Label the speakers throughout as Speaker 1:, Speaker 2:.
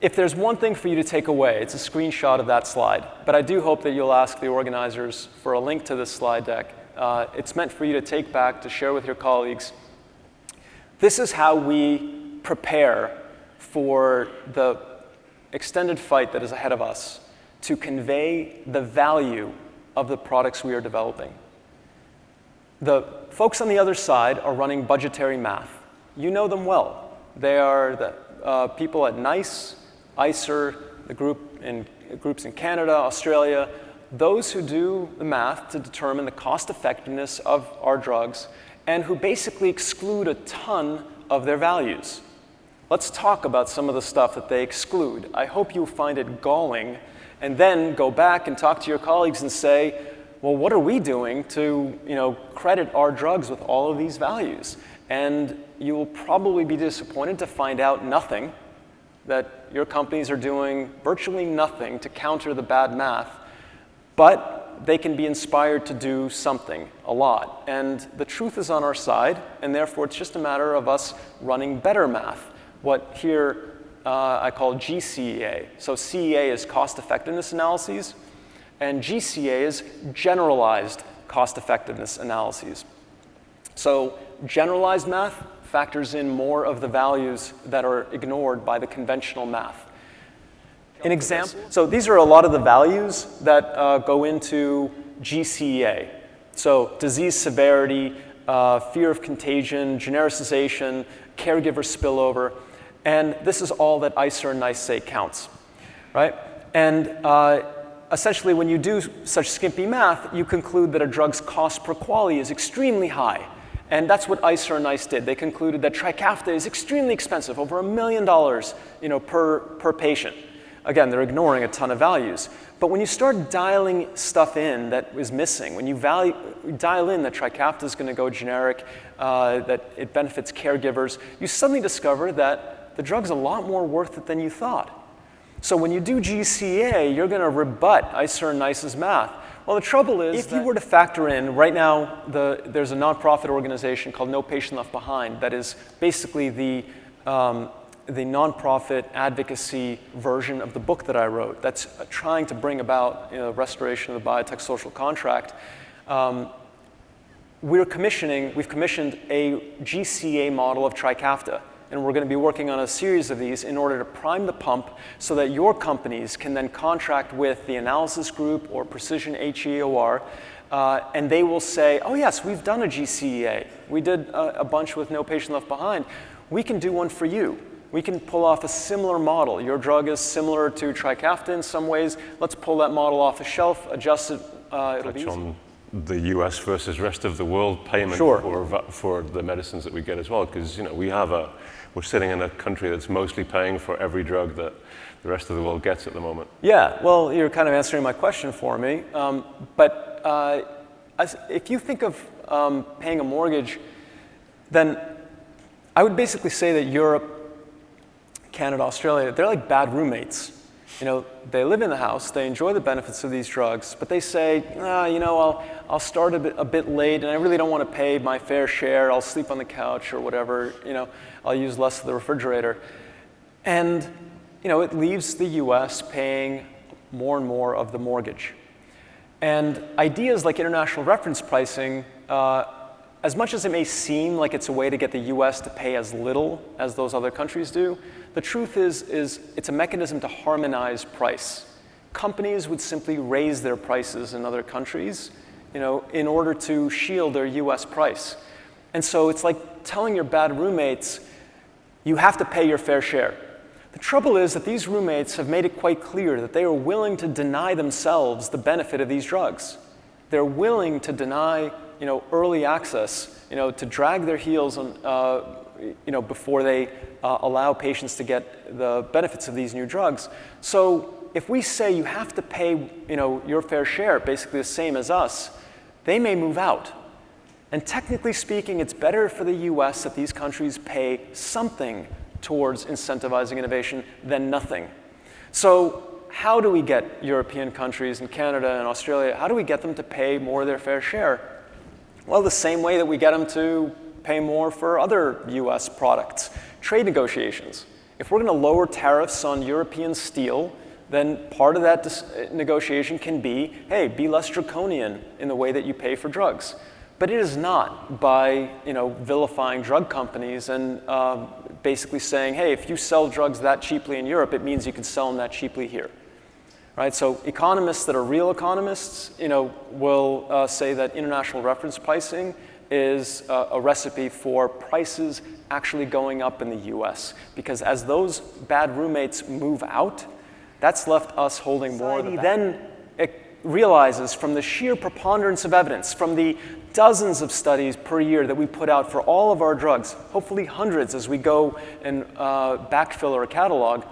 Speaker 1: If there's one thing for you to take away, it's a screenshot of that slide. But I do hope that you'll ask the organizers for a link to this slide deck. It's meant for you to take back, to share with your colleagues. This is how we prepare for the extended fight that is ahead of us to convey the value of the products we are developing. The folks on the other side are running budgetary math. You know them well. They are the people at NICE, ICER, the groups in Canada, Australia, those who do the math to determine the cost effectiveness of our drugs and who basically exclude a ton of their values. Let's talk about some of the stuff that they exclude. I hope you find it galling and then go back and talk to your colleagues and say, well, what are we doing to credit our drugs with all of these values? And you will probably be disappointed to find out nothing, that your companies are doing virtually nothing to counter the bad math, but they can be inspired to do something, a lot. And the truth is on our side, and therefore it's just a matter of us running better math, what here I call GCEA. So CEA is cost effectiveness analyses, and GCA is generalized cost effectiveness analyses. So generalized math factors in more of the values that are ignored by the conventional math. An example, so these are a lot of the values that go into GCEA. So disease severity, fear of contagion, genericization, caregiver spillover, and this is all that ICER and NICE say counts, right? And essentially, when you do such skimpy math, you conclude that a drug's cost per quality is extremely high. And that's what ICER and NICE did. They concluded that Trikafta is extremely expensive, over $1 million per patient. Again, they're ignoring a ton of values. But when you start dialing stuff in that is missing, when you dial in that Trikafta is going to go generic, that it benefits caregivers, you suddenly discover that the drug's a lot more worth it than you thought. So when you do GCA, you're going to rebut ICER and NICE's math. Well, the trouble is, if you were to factor in, right now, there's a nonprofit organization called No Patient Left Behind that is basically the nonprofit advocacy version of the book that I wrote that's trying to bring about restoration of the biotech social contract. We've commissioned a GCA model of Trikafta. And we're going to be working on a series of these in order to prime the pump so that your companies can then contract with the analysis group or Precision HEOR, and they will say, oh yes, we've done a GCEA. We did a bunch with No Patient Left Behind. We can do one for you. We can pull off a similar model. Your drug is similar to Trikafta in some ways. Let's pull that model off the shelf, adjust it.
Speaker 2: Touch on the US versus rest of the world payment for the medicines that we get as well, because we're sitting in a country that's mostly paying for every drug that the rest of the world gets at the moment.
Speaker 1: Yeah, well, you're kind of answering my question for me. But if you think of paying a mortgage, then I would basically say that Europe, Canada, Australia, they're like bad roommates. They live in the house, they enjoy the benefits of these drugs, but they say, I'll start a bit late and I really don't want to pay my fair share. I'll sleep on the couch or whatever, I'll use less of the refrigerator. And, it leaves the US paying more and more of the mortgage. And ideas like international reference pricing, as much as it may seem like it's a way to get the US to pay as little as those other countries do, the truth is it's a mechanism to harmonize price. Companies would simply raise their prices in other countries, in order to shield their US price. And so it's like telling your bad roommates, you have to pay your fair share. The trouble is that these roommates have made it quite clear that they are willing to deny themselves the benefit of these drugs. They're willing to deny, early access, to drag their heels on, before they allow patients to get the benefits of these new drugs. So if we say you have to pay, your fair share, basically the same as us, they may move out. And technically speaking, it's better for the US that these countries pay something towards incentivizing innovation than nothing. So how do we get European countries and Canada and Australia, how do we get them to pay more of their fair share? Well, the same way that we get them to pay more for other US products, trade negotiations. If we're going to lower tariffs on European steel, then part of that negotiation can be, hey, be less draconian in the way that you pay for drugs. But it is not by vilifying drug companies and basically saying, hey, if you sell drugs that cheaply in Europe, it means you can sell them that cheaply here. Right? So economists that are real economists will say that international reference pricing is a recipe for prices actually going up in the US. Because as those bad roommates move out, that's left us holding more of the bag. Then it realizes from the sheer preponderance of evidence, from the dozens of studies per year that we put out for all of our drugs, hopefully hundreds as we go and backfill our catalog,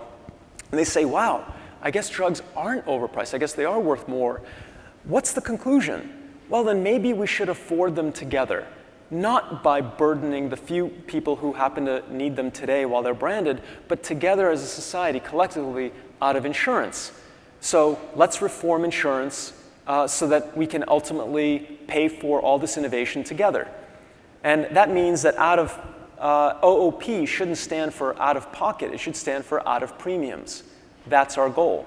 Speaker 1: and they say, wow, I guess drugs aren't overpriced. I guess they are worth more. What's the conclusion? Well, then maybe we should afford them together, not by burdening the few people who happen to need them today while they're branded, but together as a society, collectively, out of insurance. So let's reform insurance so that we can ultimately pay for all this innovation together. And that means that OOP shouldn't stand for out of pocket. It should stand for out of premiums. That's our goal.